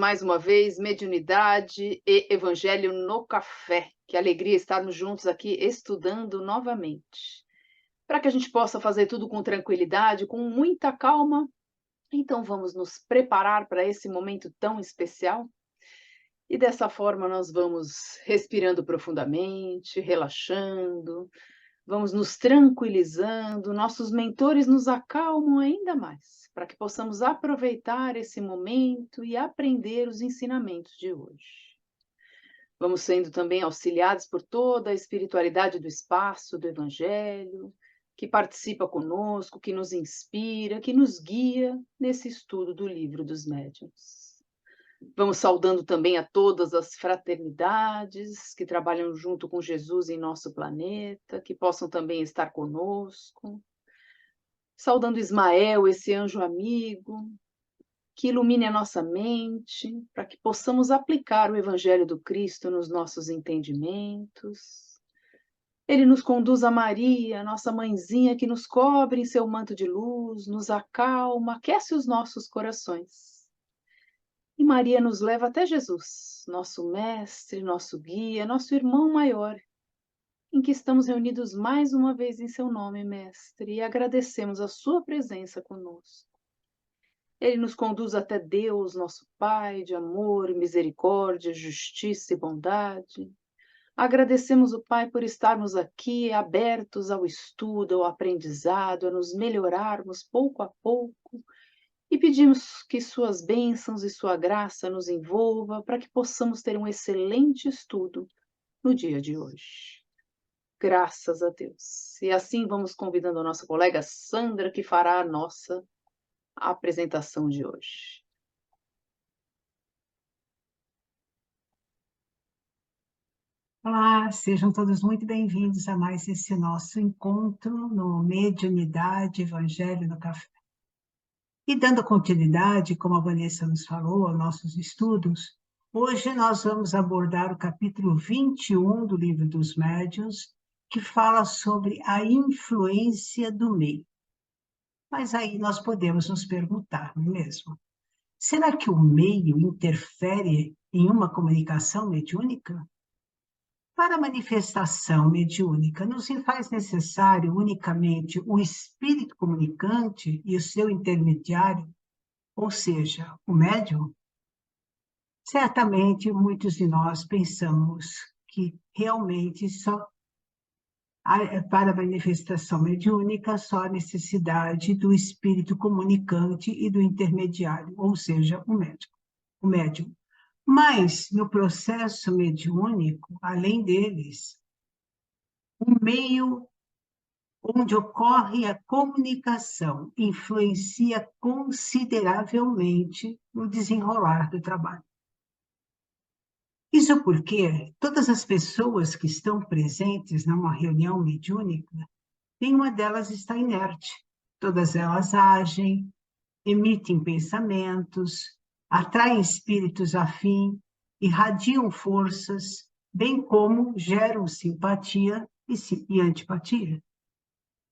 mais uma vez, Mediunidade e Evangelho no Café. Que alegria estarmos juntos aqui estudando novamente. Para que a gente possa fazer tudo com tranquilidade, com muita calma, então vamos nos preparar para esse momento tão especial. E dessa forma nós vamos respirando profundamente, relaxando, vamos nos tranquilizando, nossos mentores nos acalmam ainda mais, para que possamos aproveitar esse momento e aprender os ensinamentos de hoje. Vamos sendo também auxiliados por toda a espiritualidade do espaço, do Evangelho, que participa conosco, que nos inspira, que nos guia nesse estudo do Livro dos Médiuns. Vamos saudando também a todas as fraternidades que trabalham junto com Jesus em nosso planeta, que possam também estar conosco. Saudando Ismael, esse anjo amigo, que ilumine a nossa mente, para que possamos aplicar o Evangelho do Cristo nos nossos entendimentos. Ele nos conduz a Maria, nossa mãezinha, que nos cobre em seu manto de luz, nos acalma, aquece os nossos corações. E Maria nos leva até Jesus, nosso mestre, nosso guia, nosso irmão maior, em que estamos reunidos mais uma vez em seu nome, mestre, e agradecemos a sua presença conosco. Ele nos conduz até Deus, nosso Pai, de amor, misericórdia, justiça e bondade. Agradecemos o Pai por estarmos aqui abertos ao estudo, ao aprendizado, a nos melhorarmos pouco a pouco, e pedimos que suas bênçãos e sua graça nos envolva para que possamos ter um excelente estudo no dia de hoje. Graças a Deus. E assim vamos convidando a nossa colega Sandra, que fará a nossa apresentação de hoje. Olá, sejam todos muito bem-vindos a mais esse nosso encontro no Mediunidade Evangelho no Café. E dando continuidade, como a Vanessa nos falou, aos nossos estudos, hoje nós vamos abordar o capítulo 21 do Livro dos Médiuns, que fala sobre a influência do meio. Mas aí nós podemos nos perguntar, não é mesmo? Será que o meio interfere em uma comunicação mediúnica? Para a manifestação mediúnica, não se faz necessário unicamente o espírito comunicante e o seu intermediário, ou seja, o médium? Certamente, muitos de nós pensamos que realmente para a manifestação mediúnica, só há necessidade do espírito comunicante e do intermediário, ou seja, o médium. Mas, no processo mediúnico, além deles, o meio onde ocorre a comunicação influencia consideravelmente no desenrolar do trabalho. Isso porque todas as pessoas que estão presentes numa reunião mediúnica, nenhuma delas está inerte. Todas elas agem, emitem pensamentos, atraem espíritos afins, irradiam forças, bem como geram simpatia e antipatia.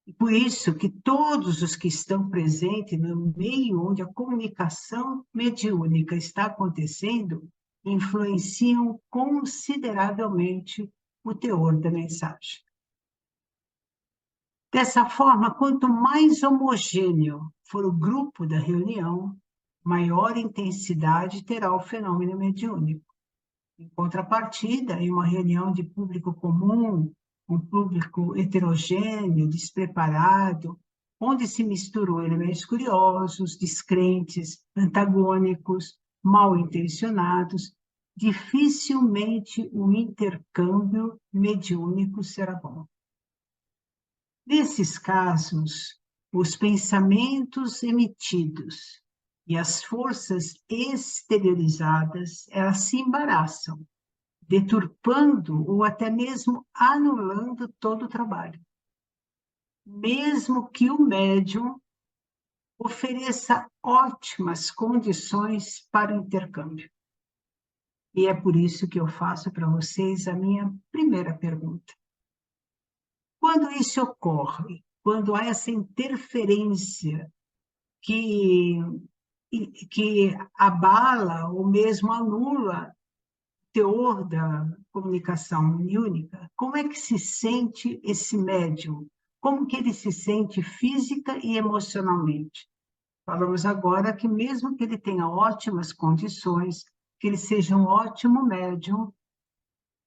E por isso que todos os que estão presentes no meio onde a comunicação mediúnica está acontecendo influenciam consideravelmente o teor da mensagem. Dessa forma, quanto mais homogêneo for o grupo da reunião, maior intensidade terá o fenômeno mediúnico. Em contrapartida, em uma reunião de público comum, um público heterogêneo, despreparado, onde se misturam elementos curiosos, descrentes, antagônicos, mal intencionados, dificilmente o intercâmbio mediúnico será bom. Nesses casos, os pensamentos emitidos e as forças exteriorizadas, elas se embaraçam, deturpando ou até mesmo anulando todo o trabalho. Mesmo que o médium ofereça ótimas condições para o intercâmbio. E é por isso que eu faço para vocês a minha primeira pergunta. Quando isso ocorre, quando há essa interferência que que abala ou mesmo anula o teor da comunicação mediúnica. Como é que se sente esse médium? Como que ele se sente física e emocionalmente? Falamos agora que mesmo que ele tenha ótimas condições, que ele seja um ótimo médium,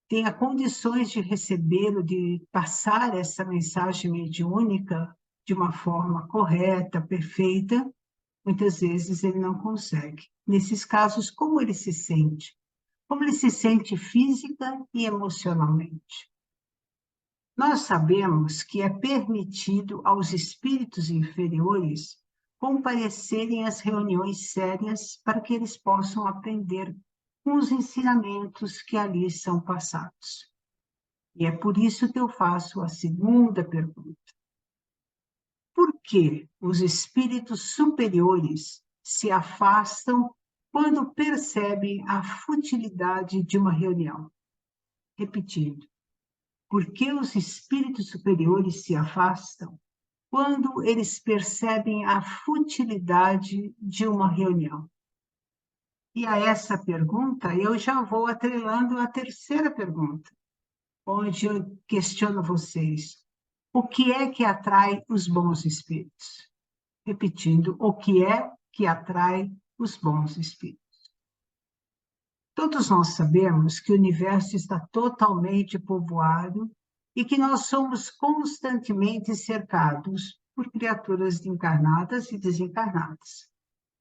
tenha condições de recebê-lo, de passar essa mensagem mediúnica de uma forma correta, perfeita, muitas vezes ele não consegue. Nesses casos, como ele se sente? Como ele se sente física e emocionalmente? Nós sabemos que é permitido aos espíritos inferiores comparecerem às reuniões sérias para que eles possam aprender com os ensinamentos que ali são passados. E é por isso que eu faço a segunda pergunta. Por que os espíritos superiores se afastam quando percebem a futilidade de uma reunião? Repetindo, por que os espíritos superiores se afastam quando eles percebem a futilidade de uma reunião? E a essa pergunta eu já vou atrelando a terceira pergunta, onde eu questiono vocês. O que é que atrai os bons espíritos? Repetindo, o que é que atrai os bons espíritos? Todos nós sabemos que o universo está totalmente povoado e que nós somos constantemente cercados por criaturas encarnadas e desencarnadas.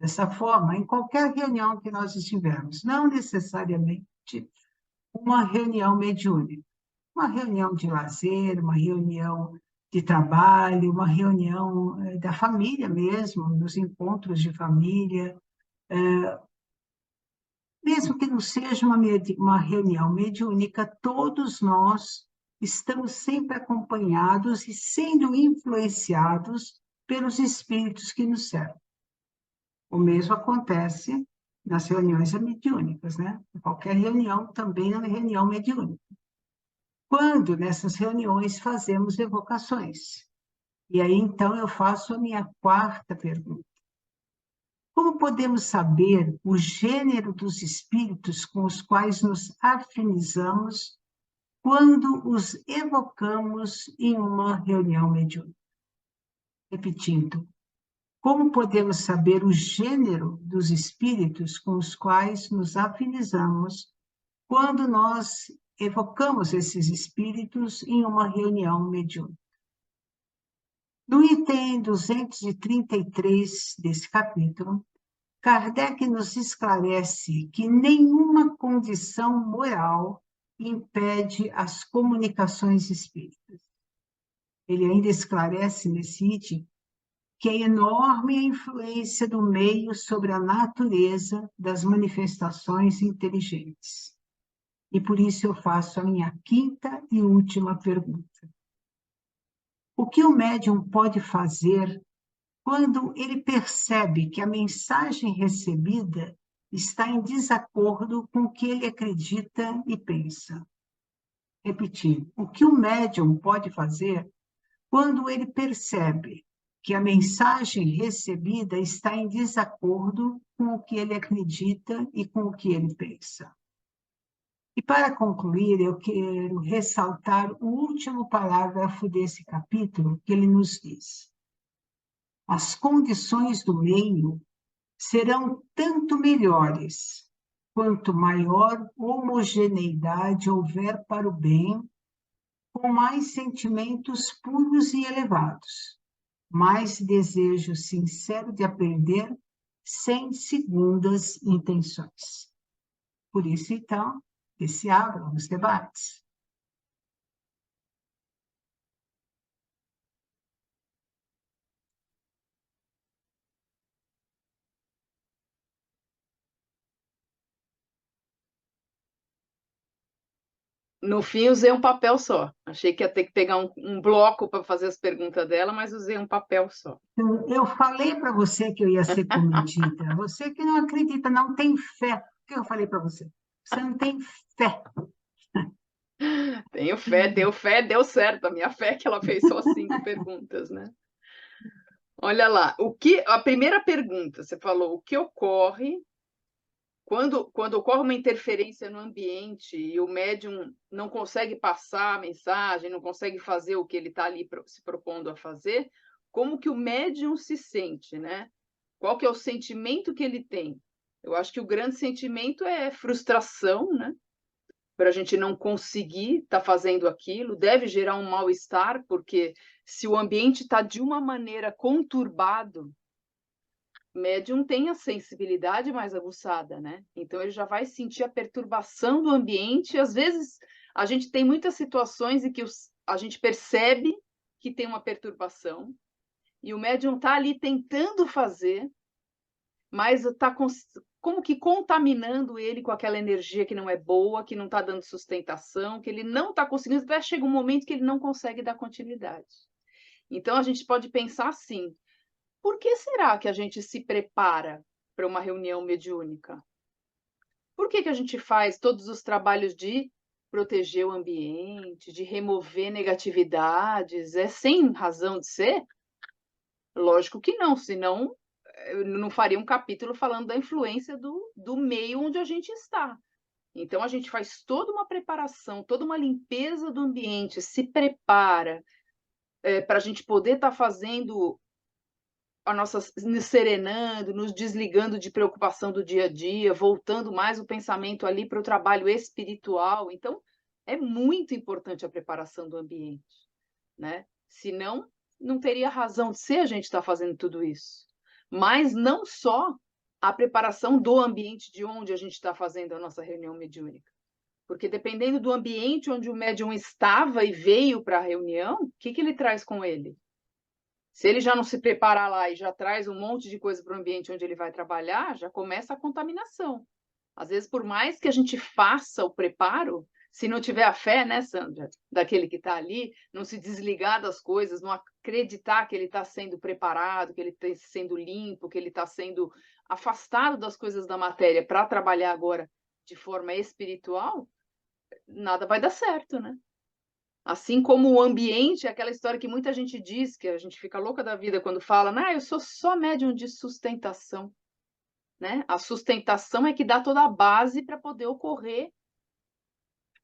Dessa forma, em qualquer reunião que nós estivermos, não necessariamente uma reunião mediúnica, uma reunião de lazer, uma reunião de trabalho, uma reunião da família mesmo, nos encontros de família, mesmo que não seja uma reunião mediúnica, todos nós estamos sempre acompanhados e sendo influenciados pelos espíritos que nos cercam. O mesmo acontece nas reuniões mediúnicas, né? Qualquer reunião também é uma reunião mediúnica. Quando nessas reuniões fazemos evocações. E aí, então, eu faço a minha quarta pergunta. Como podemos saber o gênero dos espíritos com os quais nos afinizamos quando os evocamos em uma reunião mediúnica? Repetindo, como podemos saber o gênero dos espíritos com os quais nos afinizamos quando nós evocamos esses espíritos em uma reunião mediúnica? No item 233 desse capítulo, Kardec nos esclarece que nenhuma condição moral impede as comunicações espíritas. Ele ainda esclarece nesse item que é enorme a influência do meio sobre a natureza das manifestações inteligentes. E por isso eu faço a minha quinta e última pergunta. O que o médium pode fazer quando ele percebe que a mensagem recebida está em desacordo com o que ele acredita e pensa? Repetindo, o que o médium pode fazer quando ele percebe que a mensagem recebida está em desacordo com o que ele acredita e com o que ele pensa? E para concluir, eu quero ressaltar o último parágrafo desse capítulo, que ele nos diz: as condições do meio serão tanto melhores quanto maior homogeneidade houver para o bem, com mais sentimentos puros e elevados, mais desejo sincero de aprender, sem segundas intenções. Por isso, então, que se abram os debates. No fim, usei um papel só. Achei que ia ter que pegar um bloco para fazer as perguntas dela, mas usei um papel só. Então, eu falei para você que eu ia ser cometida. Você que não acredita, não tem fé. O que eu falei para você? Você não tem fé. Tenho fé, deu certo. A minha fé é que ela fez só 5 perguntas, né? Olha lá, a primeira pergunta, você falou, o que ocorre quando ocorre uma interferência no ambiente e o médium não consegue passar a mensagem, não consegue fazer o que ele está ali se propondo a fazer, como que o médium se sente, né? Qual que é o sentimento que ele tem? Eu acho que o grande sentimento é frustração, né? Por a gente não conseguir estar fazendo aquilo, deve gerar um mal-estar, porque se o ambiente está de uma maneira conturbado, o médium tem a sensibilidade mais aguçada, né? Então ele já vai sentir a perturbação do ambiente. E, às vezes a gente tem muitas situações em que a gente percebe que tem uma perturbação e o médium está ali tentando fazer, mas está como que contaminando ele com aquela energia que não é boa, que não está dando sustentação, que ele não está conseguindo, até chega um momento que ele não consegue dar continuidade. Então a gente pode pensar assim: por que será que a gente se prepara para uma reunião mediúnica? Por que a gente faz todos os trabalhos de proteger o ambiente, de remover negatividades? É sem razão de ser? Lógico que não, senão eu não faria um capítulo falando da influência do meio onde a gente está. Então a gente faz toda uma preparação, toda uma limpeza do ambiente, se prepara para a gente poder estar fazendo a nossa, nos serenando, nos desligando de preocupação do dia a dia, voltando mais o pensamento ali para o trabalho espiritual. Então, é muito importante a preparação do ambiente, né? Senão, não teria razão de ser a gente estar fazendo tudo isso. Mas não só a preparação do ambiente de onde a gente está fazendo a nossa reunião mediúnica. Porque dependendo do ambiente onde o médium estava e veio para a reunião, o que ele traz com ele? Se ele já não se preparar lá e já traz um monte de coisa para o ambiente onde ele vai trabalhar, já começa a contaminação. Às vezes, por mais que a gente faça o preparo, se não tiver a fé, né, Sandra, daquele que está ali, não se desligar das coisas, não acreditar que ele está sendo preparado, que ele está sendo limpo, que ele está sendo afastado das coisas da matéria para trabalhar agora de forma espiritual, nada vai dar certo, né? Assim como o ambiente, aquela história que muita gente diz, que a gente fica louca da vida quando fala, ah, eu sou só médium de sustentação, né? A sustentação é que dá toda a base para poder ocorrer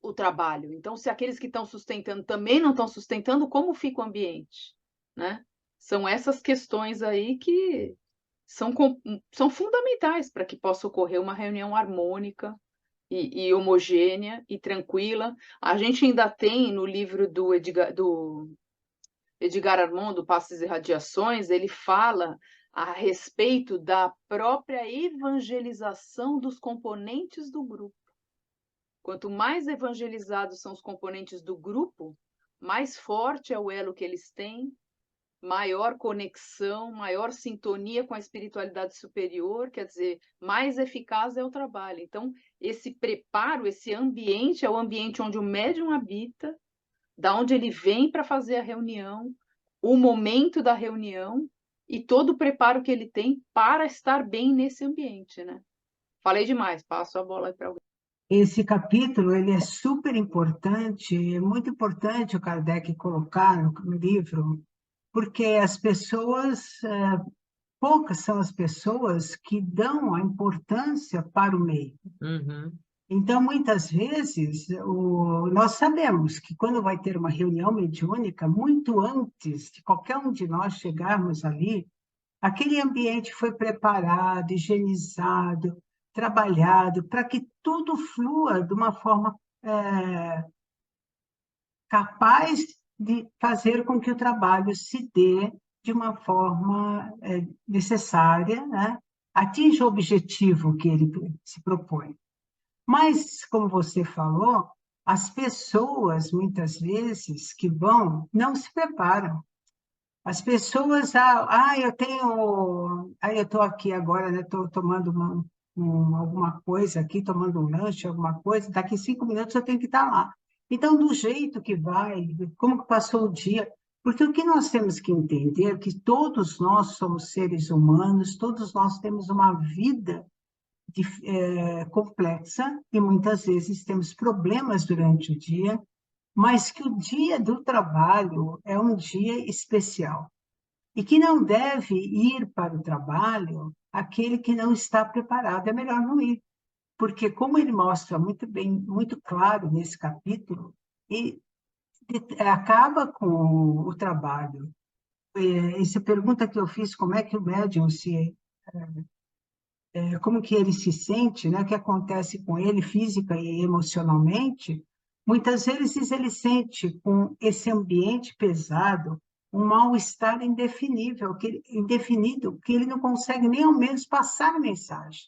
o trabalho. Então, se aqueles que estão sustentando também não estão sustentando, como fica o ambiente, né? São essas questões aí que são fundamentais para que possa ocorrer uma reunião harmônica e homogênea e tranquila. A gente ainda tem no livro do Edgar Armando, Passes e Radiações, ele fala a respeito da própria evangelização dos componentes do grupo. Quanto mais evangelizados são os componentes do grupo, mais forte é o elo que eles têm, maior conexão, maior sintonia com a espiritualidade superior, quer dizer, mais eficaz é o trabalho. Então, esse preparo, esse ambiente é o ambiente onde o médium habita, da onde ele vem para fazer a reunião, o momento da reunião e todo o preparo que ele tem para estar bem nesse ambiente, né? Falei demais, passo a bola para alguém. Esse capítulo ele é super importante, é muito importante o Kardec colocar no livro, porque as pessoas, poucas são as pessoas que dão a importância para o meio. Uhum. Então, muitas vezes, nós sabemos que quando vai ter uma reunião mediúnica, muito antes de qualquer um de nós chegarmos ali, aquele ambiente foi preparado, higienizado, trabalhado, para que tudo flua de uma forma capaz de fazer com que o trabalho se dê de uma forma necessária, né? Atinja o objetivo que ele se propõe. Mas, como você falou, as pessoas, muitas vezes, que vão, não se preparam. As pessoas, eu estou aqui agora, né? Estou tomando alguma coisa aqui, tomando um lanche, alguma coisa, daqui 5 minutos eu tenho que estar lá. Então, do jeito que vai, como que passou o dia? Porque o que nós temos que entender é que todos nós somos seres humanos, todos nós temos uma vida complexa e muitas vezes temos problemas durante o dia, mas que o dia do trabalho é um dia especial. e que não deve ir para o trabalho aquele que não está preparado. É melhor não ir, porque como ele mostra muito bem, muito claro nesse capítulo, e acaba com o trabalho. Essa pergunta que eu fiz, como é que o médium como que ele se sente, né? O que acontece com ele física e emocionalmente, muitas vezes ele sente com esse ambiente pesado um mal-estar indefinido, que ele não consegue nem ao menos passar a mensagem.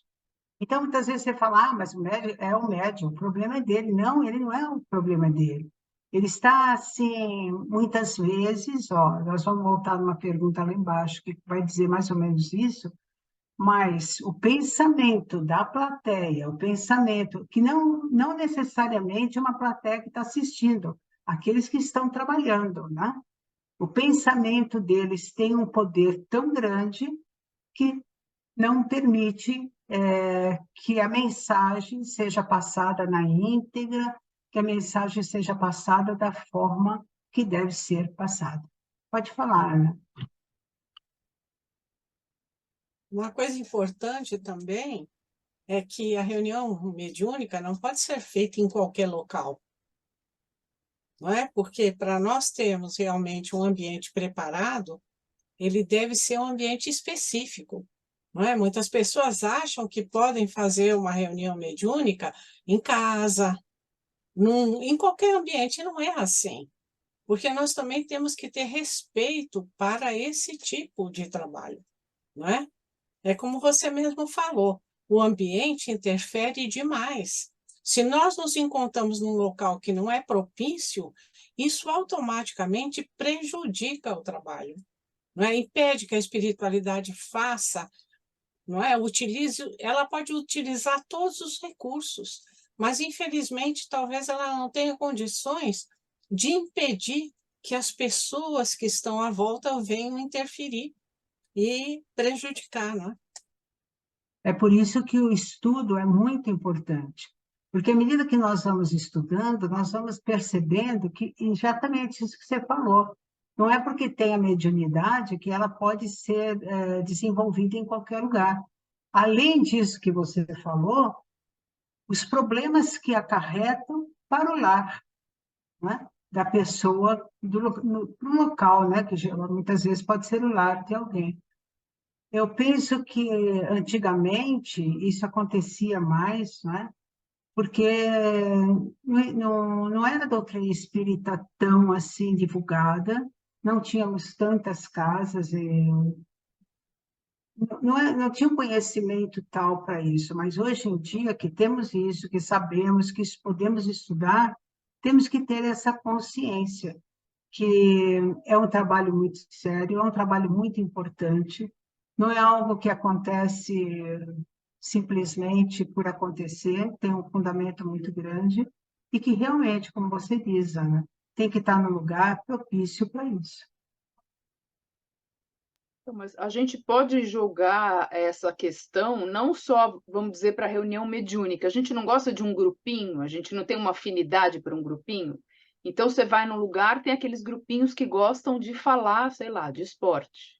Então, muitas vezes você fala, mas o médium é o médium, o problema é dele. Não, ele não é o problema dele. Ele está, assim, muitas vezes, ó, nós vamos voltar numa pergunta lá embaixo, que vai dizer mais ou menos isso, mas o pensamento da plateia, o pensamento, que não necessariamente é uma plateia que está assistindo, aqueles que estão trabalhando, né? O pensamento deles tem um poder tão grande que não permite que a mensagem seja passada na íntegra, que a mensagem seja passada da forma que deve ser passada. Pode falar, Ana. Uma coisa importante também é que a reunião mediúnica não pode ser feita em qualquer local, não é? Porque para nós termos realmente um ambiente preparado, ele deve ser um ambiente específico, não é? Muitas pessoas acham que podem fazer uma reunião mediúnica em casa, em qualquer ambiente, não é assim, porque nós também temos que ter respeito para esse tipo de trabalho, não é? É como você mesmo falou, o ambiente interfere demais. Se nós nos encontramos num local que não é propício, isso automaticamente prejudica o trabalho, não é? Impede que a espiritualidade faça, não é? Ela pode utilizar todos os recursos, mas infelizmente talvez ela não tenha condições de impedir que as pessoas que estão à volta venham interferir e prejudicar, não é? É por isso que o estudo é muito importante, porque à medida que nós vamos estudando, nós vamos percebendo que exatamente isso que você falou. Não é porque tem a mediunidade que ela pode ser desenvolvida em qualquer lugar. Além disso que você falou, os problemas que acarretam para o lar, né? Da pessoa, pro local, né? Que muitas vezes pode ser o lar de alguém. Eu penso que antigamente isso acontecia mais, né? Porque não era a doutrina espírita tão assim divulgada, não tínhamos tantas casas, não tinha um conhecimento tal para isso, mas hoje em dia que temos isso, que sabemos, que podemos estudar, temos que ter essa consciência que é um trabalho muito sério, é um trabalho muito importante, não é algo que acontece simplesmente por acontecer, tem um fundamento muito grande e que realmente, como você diz, Ana, tem que estar no lugar propício para isso. Então, mas a gente pode jogar essa questão não só, vamos dizer, para reunião mediúnica. A gente não gosta de um grupinho, a gente não tem uma afinidade para um grupinho. Então, você vai num lugar, tem aqueles grupinhos que gostam de falar, sei lá, de esporte.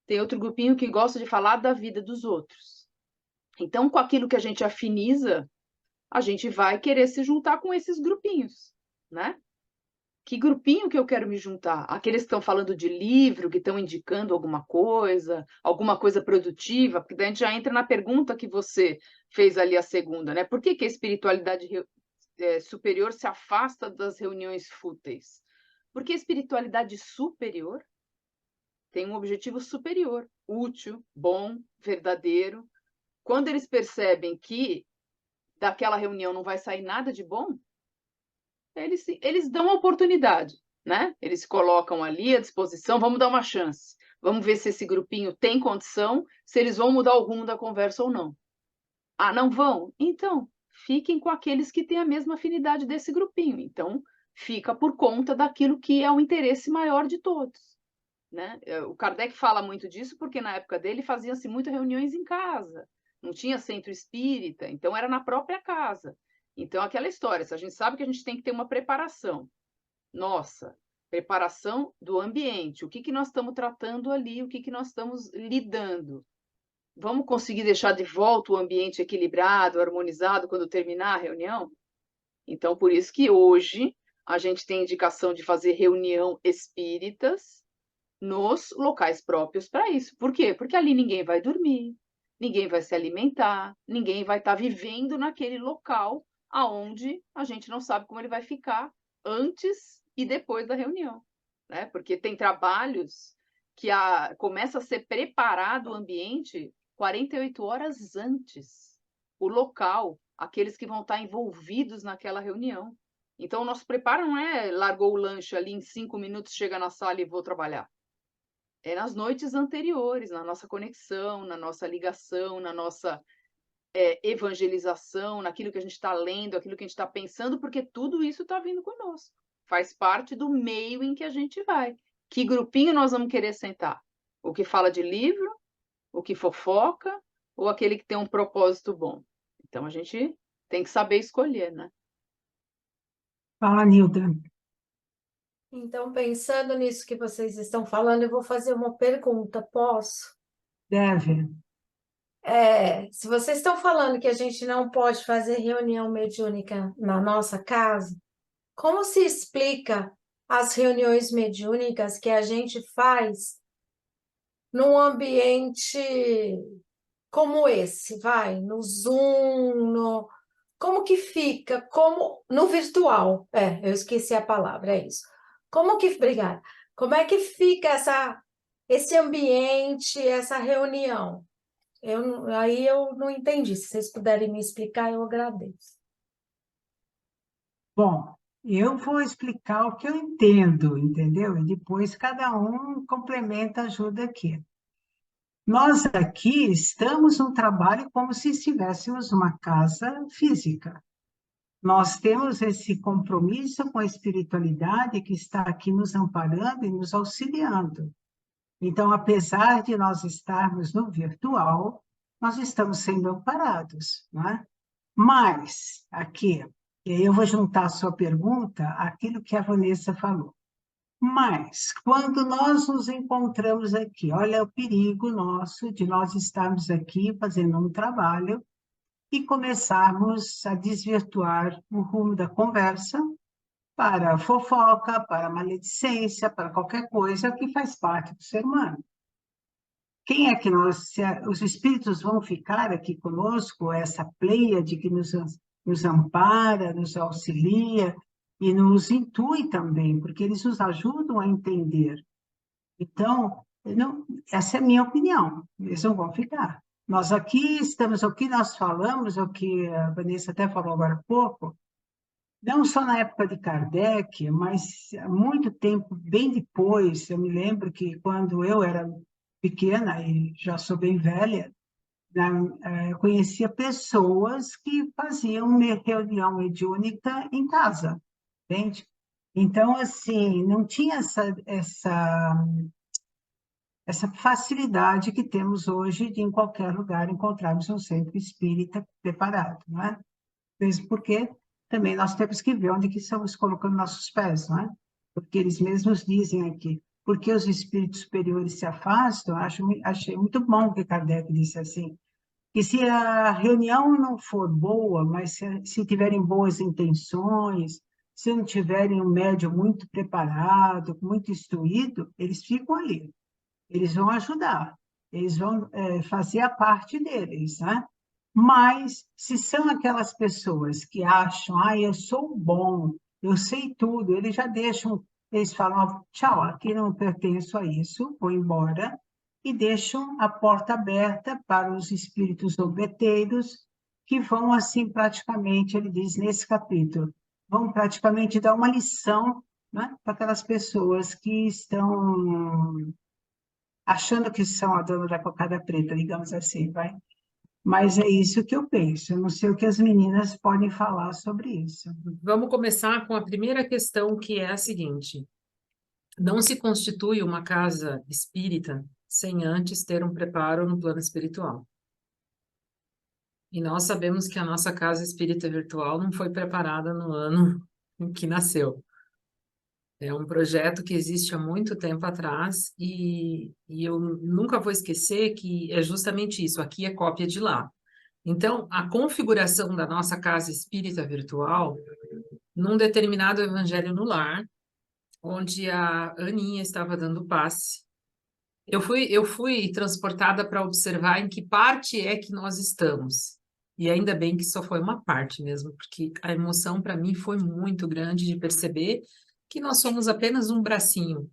Tem outro grupinho que gosta de falar da vida dos outros. Então, com aquilo que a gente afiniza, a gente vai querer se juntar com esses grupinhos, né? Que grupinho que eu quero me juntar? Aqueles que estão falando de livro, que estão indicando alguma coisa produtiva, porque daí a gente já entra na pergunta que você fez ali a segunda, né? Por que que a espiritualidade superior se afasta das reuniões fúteis? Porque a espiritualidade superior tem um objetivo superior, útil, bom, verdadeiro. Quando eles percebem que daquela reunião não vai sair nada de bom, eles dão a oportunidade, né? Eles colocam ali à disposição, vamos dar uma chance. Vamos ver se esse grupinho tem condição, se eles vão mudar o rumo da conversa ou não. Ah, não vão? Então, fiquem com aqueles que têm a mesma afinidade desse grupinho. Então, fica por conta daquilo que é o interesse maior de todos, né? O Kardec fala muito disso porque na época dele faziam-se muitas reuniões em casa, não tinha centro espírita, então era na própria casa. Então, aquela história, se a gente sabe que a gente tem que ter uma preparação, nossa, Preparação do ambiente, o que que nós estamos tratando ali, o que que nós estamos lidando. Vamos conseguir deixar de volta o ambiente equilibrado, harmonizado quando terminar a reunião? Então, por isso que hoje a gente tem indicação de fazer reunião espíritas nos locais próprios para isso. Por quê? Porque ali ninguém vai dormir, ninguém vai se alimentar, ninguém vai estar vivendo naquele local aonde a gente não sabe como ele vai ficar antes e depois da reunião, né? Porque tem trabalhos que começa a ser preparado o ambiente 48 horas antes, o local, aqueles que vão estar envolvidos naquela reunião. Então, o nosso preparo não é largou o lanche ali em 5 minutos, chega na sala e vou trabalhar. É nas noites anteriores, na nossa conexão, na nossa ligação, na nossa evangelização, naquilo que a gente está lendo, aquilo que a gente está pensando, porque tudo isso está vindo conosco. Faz parte do meio em que a gente vai. Que grupinho nós vamos querer sentar? O que fala de livro, o que fofoca, ou aquele que tem um propósito bom? Então a gente tem que saber escolher, né? Fala, Nilda. Então, pensando nisso que vocês estão falando, eu vou fazer uma pergunta, posso? Deve. Se vocês estão falando que a gente não pode fazer reunião mediúnica na nossa casa, como se explica as reuniões mediúnicas que a gente faz num ambiente como esse, vai, no Zoom, como que fica, como no virtual? Eu esqueci a palavra, é isso. Obrigada. Como é que fica esse ambiente, essa reunião? Aí eu não entendi. Se vocês puderem me explicar, eu agradeço. Bom, eu vou explicar o que eu entendo, entendeu? E depois cada um complementa, ajuda aqui. Nós aqui estamos no trabalho como se estivéssemos numa casa física. Nós temos esse compromisso com a espiritualidade que está aqui nos amparando e nos auxiliando. Então, apesar de nós estarmos no virtual, nós estamos sendo amparados, não é? Mas, aqui, eu vou juntar a sua pergunta àquilo que a Vanessa falou. Mas, quando nós nos encontramos aqui, olha o perigo nosso de nós estarmos aqui fazendo um trabalho e começarmos a desvirtuar o rumo da conversa para fofoca, para maledicência, para qualquer coisa que faz parte do ser humano. Quem é que os espíritos vão ficar aqui conosco, essa pleiade que nos ampara, nos auxilia e nos intui também, porque eles nos ajudam a entender. Então, essa é a minha opinião, eles não vão ficar. Nós aqui estamos, o que nós falamos, o que a Vanessa até falou agora há pouco, não só na época de Kardec, mas há muito tempo, bem depois, eu me lembro que quando eu era pequena, e já sou bem velha, eu conhecia pessoas que faziam reunião mediúnica em casa, entende? Então, assim, não tinha essa facilidade que temos hoje de, em qualquer lugar, encontrarmos um centro espírita preparado, não é? Mesmo porque também nós temos que ver onde que estamos colocando nossos pés, não é? Porque eles mesmos dizem aqui, porque os espíritos superiores se afastam, achei muito bom o que Kardec disse assim, que se a reunião não for boa, mas se tiverem boas intenções, se não tiverem um médium muito preparado, muito instruído, eles ficam ali, eles vão ajudar, eles vão fazer a parte deles, né? Mas, se são aquelas pessoas que acham, eu sou bom, eu sei tudo, eles já deixam, eles falam, tchau, aqui não pertenço a isso, vou embora, e deixam a porta aberta para os espíritos zombeteiros, que vão, assim, praticamente, ele diz nesse capítulo, vão praticamente dar uma lição, né, para aquelas pessoas que estão achando que são a dona da cocada preta, digamos assim, vai? Mas é isso que eu penso. Eu não sei o que as meninas podem falar sobre isso. Vamos começar com a primeira questão, que é a seguinte: não se constitui uma casa espírita sem antes ter um preparo no plano espiritual. E nós sabemos que a nossa casa espírita virtual não foi preparada no ano em que nasceu. É um projeto que existe há muito tempo atrás e eu nunca vou esquecer que é justamente isso, aqui é cópia de lá. Então, a configuração da nossa casa espírita virtual, num determinado evangelho no lar, onde a Aninha estava dando passe, eu fui transportada para observar em que parte é que nós estamos. E ainda bem que só foi uma parte mesmo, porque a emoção para mim foi muito grande de perceber que nós somos apenas um bracinho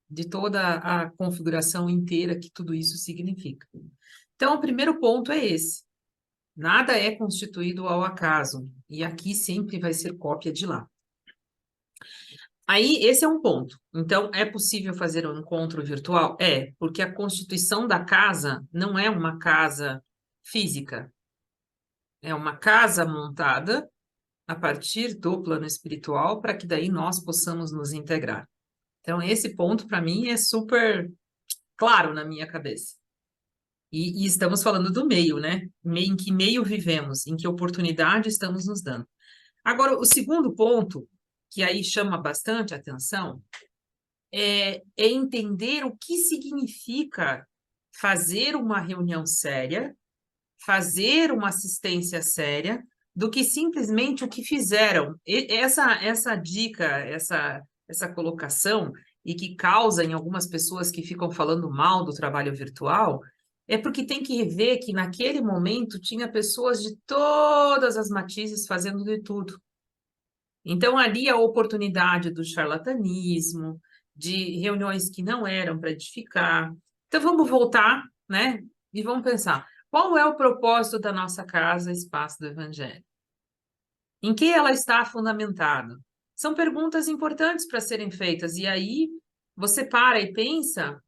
de toda a configuração inteira que tudo isso significa. Então, o primeiro ponto é esse. Nada é constituído ao acaso, e aqui sempre vai ser cópia de lá. Aí, esse é um ponto. Então, é possível fazer um encontro virtual? É, porque a constituição da casa não é uma casa física, é uma casa montada a partir do plano espiritual para que daí nós possamos nos integrar. Então, esse ponto, para mim, é super claro na minha cabeça. E estamos falando do meio, né? Em que meio vivemos, em que oportunidade estamos nos dando. Agora, o segundo ponto, que aí chama bastante atenção, é entender o que significa fazer uma reunião séria, fazer uma assistência séria, do que simplesmente o que fizeram. Essa dica, essa colocação, e que causa em algumas pessoas que ficam falando mal do trabalho virtual, é porque tem que ver que naquele momento tinha pessoas de todas as matizes fazendo de tudo. Então, ali a oportunidade do charlatanismo, de reuniões que não eram para edificar. Então, vamos voltar, né? E vamos pensar, qual é o propósito da nossa casa, Espaço do Evangelho? Em que ela está fundamentada? São perguntas importantes para serem feitas. E aí, você para e pensa...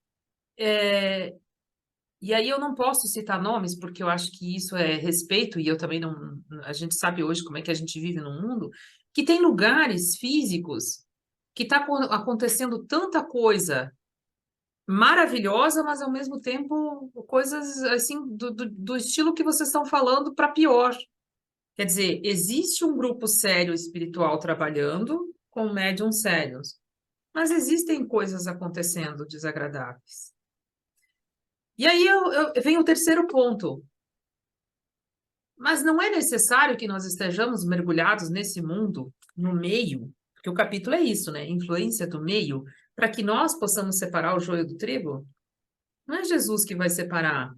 E aí eu não posso citar nomes, porque eu acho que isso é respeito, e eu também não... A gente sabe hoje como é que a gente vive no mundo, que tem lugares físicos que está acontecendo tanta coisa maravilhosa, mas ao mesmo tempo coisas assim do estilo que vocês estão falando para pior. Quer dizer, existe um grupo sério espiritual trabalhando com médiums sérios, mas existem coisas acontecendo desagradáveis. E aí vem o terceiro ponto. Mas não é necessário que nós estejamos mergulhados nesse mundo, no meio, porque o capítulo é isso, né? Influência do meio, para que nós possamos separar o joio do trigo? Não é Jesus que vai separar.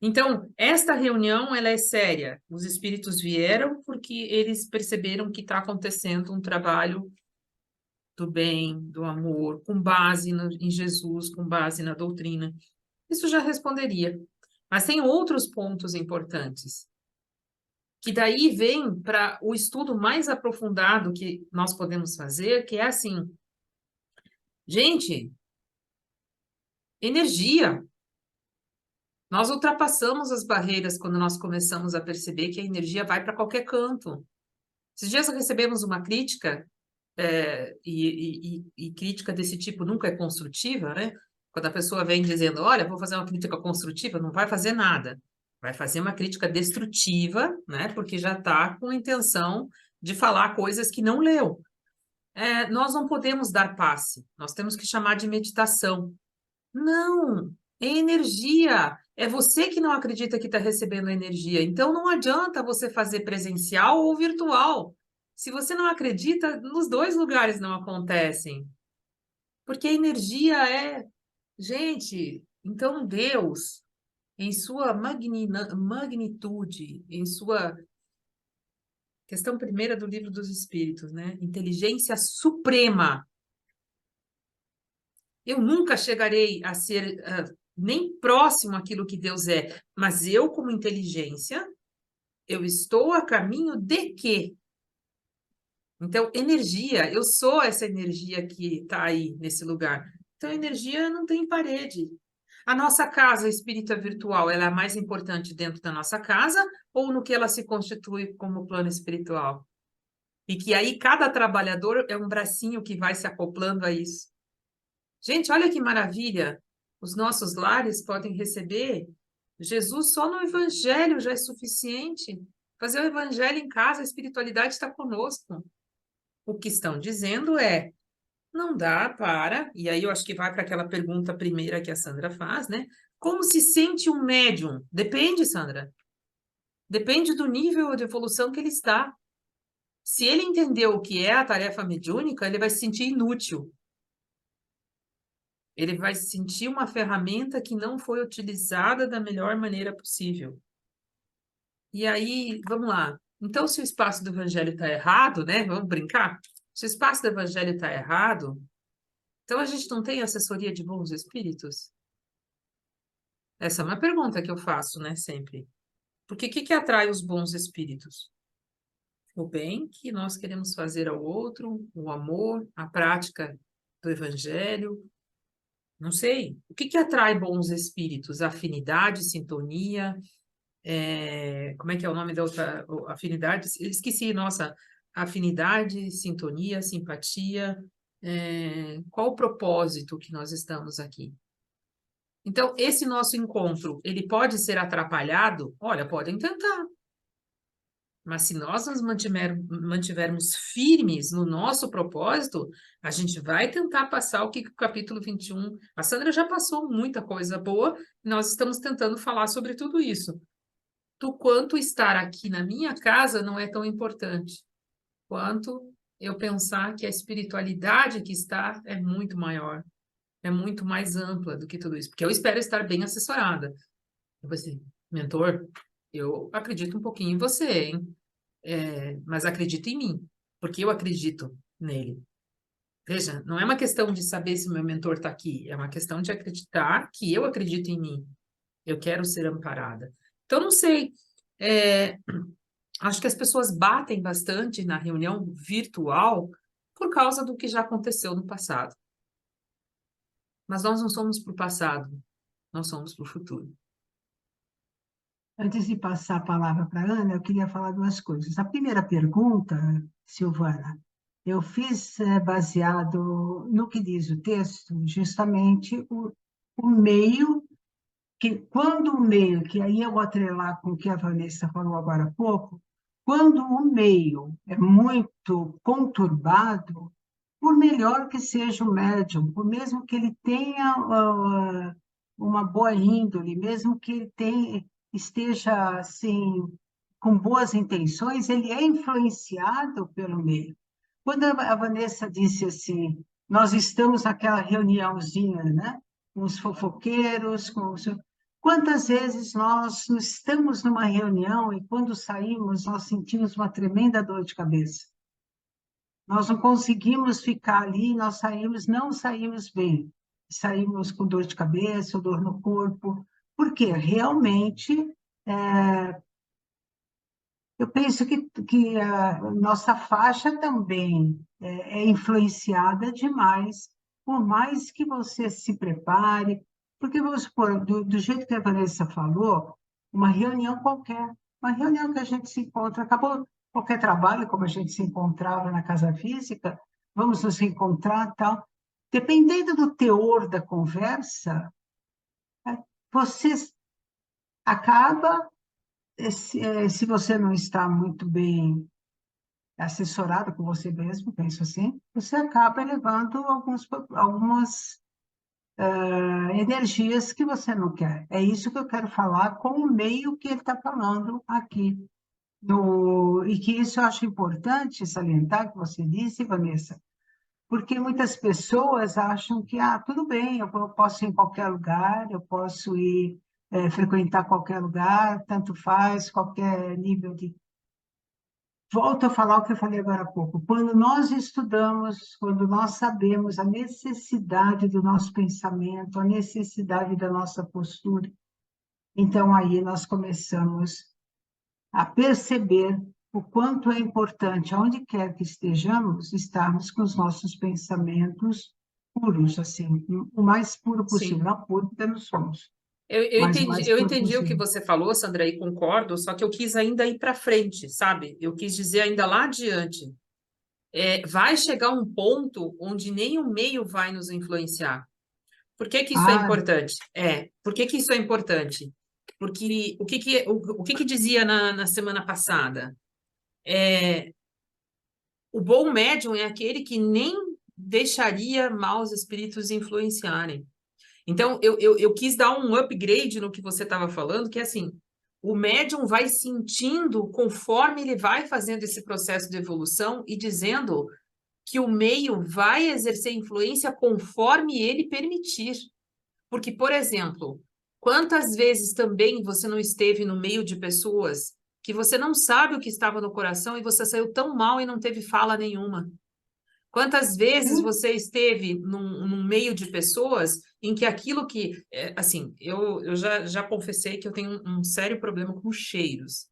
Então, esta reunião, ela é séria. Os espíritos vieram porque eles perceberam que está acontecendo um trabalho do bem, do amor, com base em Jesus, com base na doutrina. Isso já responderia. Mas tem outros pontos importantes, que daí vem para o estudo mais aprofundado que nós podemos fazer, que é assim, gente, energia. Nós ultrapassamos as barreiras quando nós começamos a perceber que a energia vai para qualquer canto. Esses dias recebemos uma crítica, e crítica desse tipo nunca é construtiva, né? Quando a pessoa vem dizendo, olha, vou fazer uma crítica construtiva, não vai fazer nada. Vai fazer uma crítica destrutiva, né? Porque já está com a intenção de falar coisas que não leu. Nós não podemos dar passe, nós temos que chamar de meditação. Não, é energia. É você que não acredita que está recebendo energia. Então não adianta você fazer presencial ou virtual. Se você não acredita, nos dois lugares não acontecem. Porque a energia é... Gente, então Deus, em sua magnitude, em sua questão primeira do Livro dos Espíritos, né? Inteligência suprema. Eu nunca chegarei a ser nem próximo àquilo que Deus é, mas eu, como inteligência, eu estou a caminho de quê? Então, energia, eu sou essa energia que está aí nesse lugar. Então, energia não tem parede. A nossa casa espírita virtual, ela é a mais importante dentro da nossa casa ou no que ela se constitui como plano espiritual? E que aí cada trabalhador é um bracinho que vai se acoplando a isso. Gente, olha que maravilha! Os nossos lares podem receber Jesus só no Evangelho já é suficiente. Fazer o Evangelho em casa, a espiritualidade está conosco. O que estão dizendo é, Não dá para, e aí eu acho que vai para aquela pergunta primeira que a Sandra faz, né? Como se sente um médium? Depende, Sandra. Depende do nível de evolução que ele está. Se ele entendeu o que é a tarefa mediúnica, ele vai se sentir inútil. Ele vai se sentir uma ferramenta que não foi utilizada da melhor maneira possível. E aí, vamos lá. Então, se o espaço do evangelho está errado, né? Vamos brincar? Se o espaço do evangelho está errado, então a gente não tem assessoria de bons espíritos? Essa é uma pergunta que eu faço, né, sempre. Porque o que atrai os bons espíritos? O bem que nós queremos fazer ao outro, o amor, a prática do evangelho. Não sei. O que atrai bons espíritos? Afinidade, sintonia, como é que é o nome da outra? Afinidade? Esqueci, nossa. Afinidade, sintonia, simpatia. Qual o propósito que nós estamos aqui? Então, esse nosso encontro, ele pode ser atrapalhado? Olha, podem tentar. Mas se nós nos mantivermos firmes no nosso propósito, a gente vai tentar passar o que o capítulo 21... A Sandra já passou muita coisa boa, e nós estamos tentando falar sobre tudo isso. Do quanto estar aqui na minha casa não é tão importante, quanto eu pensar que a espiritualidade que está é muito maior, é muito mais ampla do que tudo isso, porque eu espero estar bem assessorada. Eu vou assim, mentor, eu acredito um pouquinho em você, hein? Mas acredito em mim, porque eu acredito nele. Veja, não é uma questão de saber se o meu mentor está aqui, é uma questão de acreditar que eu acredito em mim. Eu quero ser amparada. Então, não sei, acho que as pessoas batem bastante na reunião virtual por causa do que já aconteceu no passado. Mas nós não somos para o passado, nós somos para o futuro. Antes de passar a palavra para a Ana, eu queria falar duas coisas. A primeira pergunta, Silvana, eu fiz baseado no que diz o texto, justamente o meio, que quando o meio, que aí eu vou atrelar com o que a Vanessa falou agora há pouco, quando o meio é muito conturbado, por melhor que seja o médium, por mesmo que ele tenha uma boa índole, mesmo que ele esteja assim com boas intenções, ele é influenciado pelo meio. Quando a Vanessa disse assim, nós estamos naquela reuniãozinha, né? Com os fofoqueiros, quantas vezes nós estamos numa reunião e quando saímos nós sentimos uma tremenda dor de cabeça. Nós não conseguimos ficar ali, nós saímos, não saímos bem. Saímos com dor de cabeça, dor no corpo, porque realmente eu penso que a nossa faixa também é influenciada demais, por mais que você se prepare, porque, vamos supor, do jeito que a Vanessa falou, uma reunião qualquer, uma reunião que a gente se encontra, acabou qualquer trabalho, como a gente se encontrava na casa física, vamos nos encontrar tal. Dependendo do teor da conversa, você acaba se você não está muito bem assessorado com você mesmo, penso assim, você acaba elevando algumas energias que você não quer. É isso que eu quero falar com o meio que ele está falando aqui. E que isso eu acho importante salientar, que você disse, Vanessa, porque muitas pessoas acham que, tudo bem, eu posso ir em qualquer lugar, eu posso ir frequentar qualquer lugar, tanto faz, qualquer nível de... Volto a falar o que eu falei agora há pouco. Quando nós estudamos, quando nós sabemos a necessidade do nosso pensamento, a necessidade da nossa postura, então aí nós começamos a perceber o quanto é importante, aonde quer que estejamos, estarmos com os nossos pensamentos puros, assim, o mais puro possível. Sim. Não puro, porque não somos, Eu mas o mais puro entendi o que possível. você falou, Sandra, e concordo, só que eu quis ainda ir para frente, sabe? Eu quis dizer ainda lá adiante. Vai chegar um ponto onde nem o meio vai nos influenciar. Por que que isso é Ah, importante? Por que que isso é importante? Porque o que dizia na semana passada? O bom médium é aquele que nem deixaria maus espíritos influenciarem. Então, eu quis dar um upgrade no que você estava falando, que é assim, o médium vai sentindo conforme ele vai fazendo esse processo de evolução e dizendo que o meio vai exercer influência conforme ele permitir. Porque, por exemplo, quantas vezes também você não esteve no meio de pessoas que você não sabe o que estava no coração e você saiu tão mal e não teve fala nenhuma? Quantas vezes você esteve num meio de pessoas em que aquilo que... assim, eu já confessei que eu tenho um sério problema com cheiros.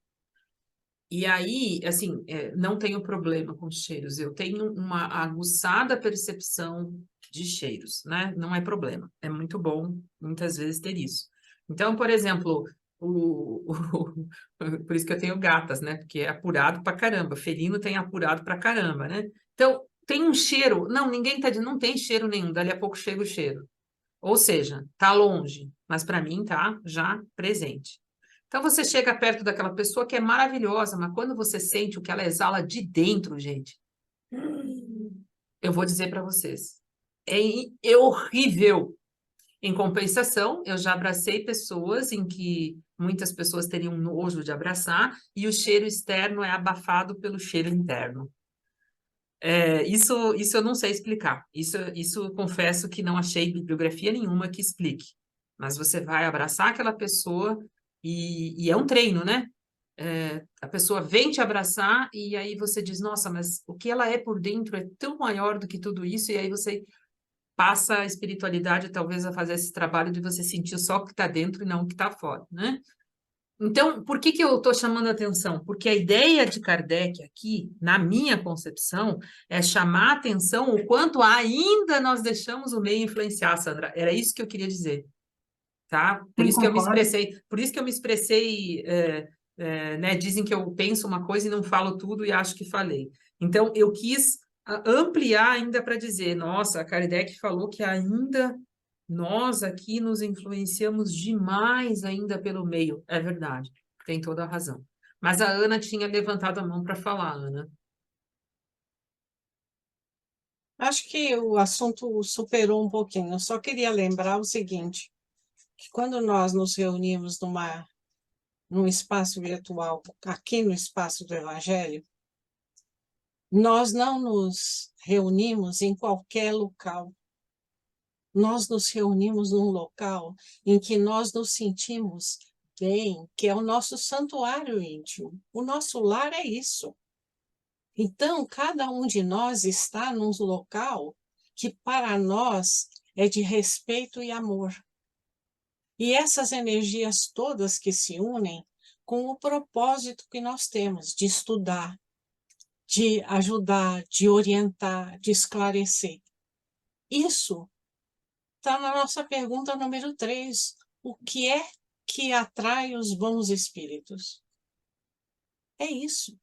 E aí, assim, não tenho problema com cheiros, eu tenho uma aguçada percepção de cheiros, né? Não é problema, é muito bom, muitas vezes, ter isso. Então, por exemplo, por isso que eu tenho gatas, né? Porque é apurado pra caramba, felino tem apurado pra caramba, né? Então, tem um cheiro, não, ninguém tá dizendo, não tem cheiro nenhum, dali a pouco chega o cheiro. Ou seja, tá longe, mas para mim tá já presente. Então você chega perto daquela pessoa que é maravilhosa, mas quando você sente o que ela exala de dentro, gente, eu vou dizer para vocês, é horrível. Em compensação, eu já abracei pessoas em que muitas pessoas teriam nojo de abraçar e o cheiro externo é abafado pelo cheiro interno. Isso eu não sei explicar. Isso eu confesso que não achei bibliografia nenhuma que explique. Mas você vai abraçar aquela pessoa e é um treino, né? A pessoa vem te abraçar e aí você diz, nossa, mas o que ela é por dentro é tão maior do que tudo isso, e aí você passa a espiritualidade talvez a fazer esse trabalho de você sentir só o que está dentro e não o que está fora, né? Então, por que eu estou chamando a atenção? Porque a ideia de Kardec aqui, na minha concepção, é chamar a atenção o quanto ainda nós deixamos o meio influenciar, Sandra. Era isso que eu queria dizer, tá? Por Sim, isso que eu me concordo. expressei, né? Dizem que eu penso uma coisa e não falo tudo e acho que falei. Então, eu quis ampliar ainda para dizer, nossa, a Kardec falou que ainda nós aqui nos influenciamos demais ainda pelo meio. É verdade, tem toda a razão. Mas a Ana tinha levantado a mão para falar, Ana. Acho que o assunto superou um pouquinho. Eu só queria lembrar o seguinte, que quando nós nos reunimos num espaço virtual, aqui no espaço do Evangelho, nós não nos reunimos em qualquer local. Nós nos reunimos num local em que nós nos sentimos bem, que é o nosso santuário íntimo. O nosso lar é isso. Então, cada um de nós está num local que para nós é de respeito e amor. E essas energias todas que se unem com o propósito que nós temos de estudar, de ajudar, de orientar, de esclarecer. Isso está na nossa pergunta número 3. O que é que atrai os bons espíritos? É isso.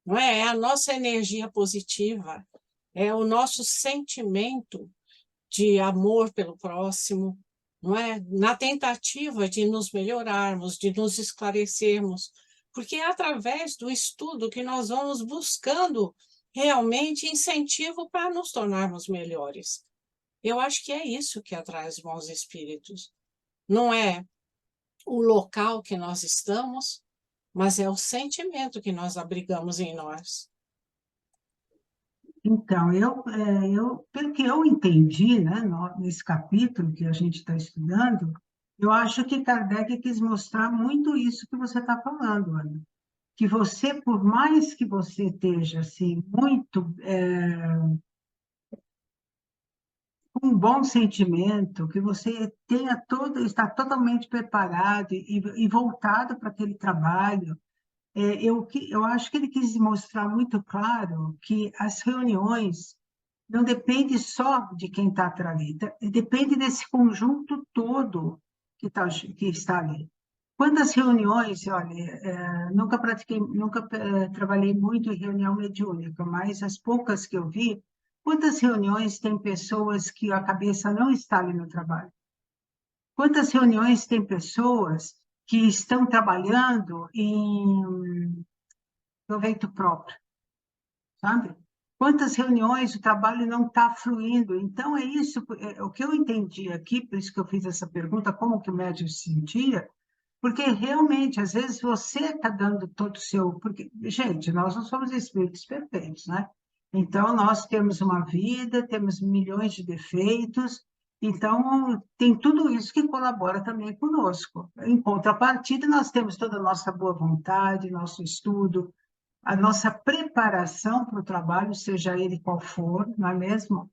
Não é? É a nossa energia positiva, é o nosso sentimento de amor pelo próximo, não é? Na tentativa de nos melhorarmos, de nos esclarecermos, porque é através do estudo que nós vamos buscando realmente incentivo para nos tornarmos melhores. Eu acho que é isso que atrai os bons espíritos. Não é o local que nós estamos, mas é o sentimento que nós abrigamos em nós. Então, pelo que eu entendi, né, nesse capítulo que a gente está estudando, eu acho que Kardec quis mostrar muito isso que você está falando, Ana. Que você, por mais que você esteja assim, muito com um bom sentimento, que você tenha está totalmente preparado e voltado para aquele trabalho, eu acho que ele quis mostrar muito claro que as reuniões não dependem só de quem está ali, depende desse conjunto todo que está ali. Quantas reuniões, olha, nunca trabalhei muito em reunião mediúnica, mas as poucas que eu vi, quantas reuniões tem pessoas que a cabeça não está ali no trabalho? Quantas reuniões tem pessoas que estão trabalhando em proveito próprio, sabe? Quantas reuniões o trabalho não está fluindo? Então, é isso, o que eu entendi aqui, por isso que eu fiz essa pergunta, como que o médium se sentia, porque realmente, às vezes, você está dando todo o seu... Porque, gente, nós não somos espíritos perfeitos, né? Então, nós temos uma vida, temos milhões de defeitos, então, tem tudo isso que colabora também conosco. Em contrapartida, nós temos toda a nossa boa vontade, nosso estudo, a nossa preparação para o trabalho, seja ele qual for, não é mesmo?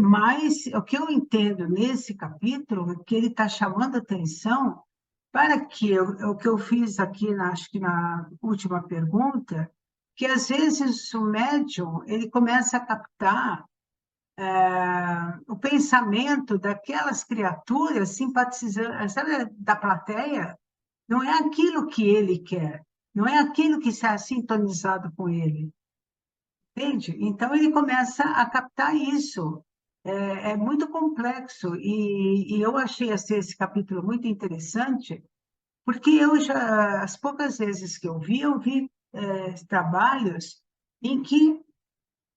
Mas o que eu entendo nesse capítulo é que ele está chamando atenção para que o que eu fiz aqui, acho que na última pergunta, que às vezes o médium ele começa a captar o pensamento daquelas criaturas simpatizantes, sabe, da plateia, não é aquilo que ele quer, não é aquilo que está sintonizado com ele, entende? Então ele começa a captar isso. É muito complexo e eu achei esse capítulo muito interessante, porque as poucas vezes que eu vi trabalhos em que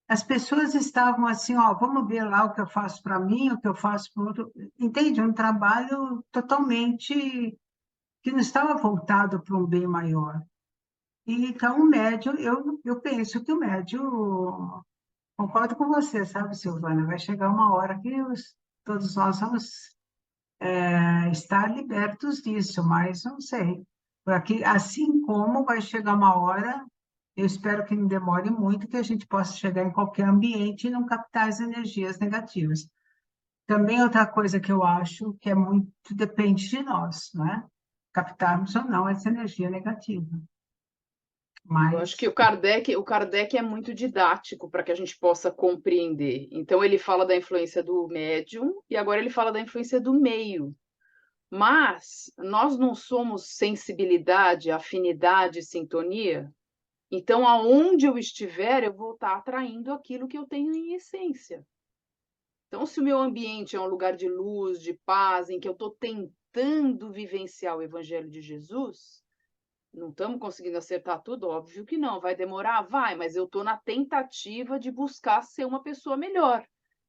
as pessoas estavam assim, ó, vamos ver lá o que eu faço para mim, o que eu faço para o outro, entende? Um trabalho totalmente que não estava voltado para um bem maior. E, então, o médio, eu penso que o médio, concordo com você, sabe, Silvana? Vai chegar uma hora que todos nós vamos estar libertos disso, mas não sei. Porque, assim como vai chegar uma hora, eu espero que não demore muito, que a gente possa chegar em qualquer ambiente e não captar as energias negativas. Também outra coisa que eu acho que é muito, depende de nós, né? Captarmos ou não essa energia negativa. Eu acho que Mas o Kardec é muito didático para que a gente possa compreender. Então, ele fala da influência do médium e agora ele fala da influência do meio. Mas nós não somos sensibilidade, afinidade, sintonia. Então, aonde eu estiver, eu vou estar atraindo aquilo que eu tenho em essência. Então, se o meu ambiente é um lugar de luz, de paz, em que eu estou tentando vivenciar o Evangelho de Jesus, não estamos conseguindo acertar tudo? Óbvio que não. Vai demorar? Vai, mas eu estou na tentativa de buscar ser uma pessoa melhor.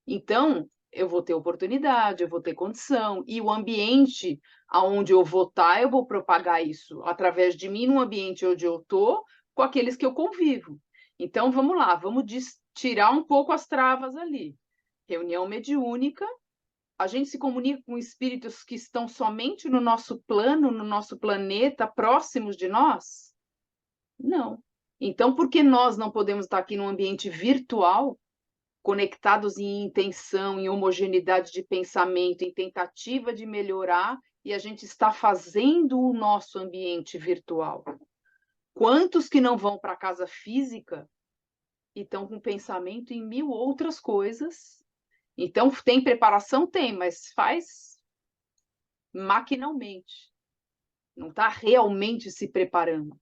Então, eu vou ter oportunidade, eu vou ter condição, e o ambiente aonde eu vou estar, eu vou propagar isso através de mim, no ambiente onde eu estou, com aqueles que eu convivo. Então, vamos lá, vamos tirar um pouco as travas ali. Reunião mediúnica, a gente se comunica com espíritos que estão somente no nosso plano, no nosso planeta, próximos de nós? Não. Então, por que nós não podemos estar aqui num ambiente virtual, conectados em intenção, em homogeneidade de pensamento, em tentativa de melhorar, e a gente está fazendo o nosso ambiente virtual? Quantos que não vão para a casa física e estão com pensamento em 1000 outras coisas? Então, tem preparação? Tem, mas faz maquinalmente. Não está realmente se preparando.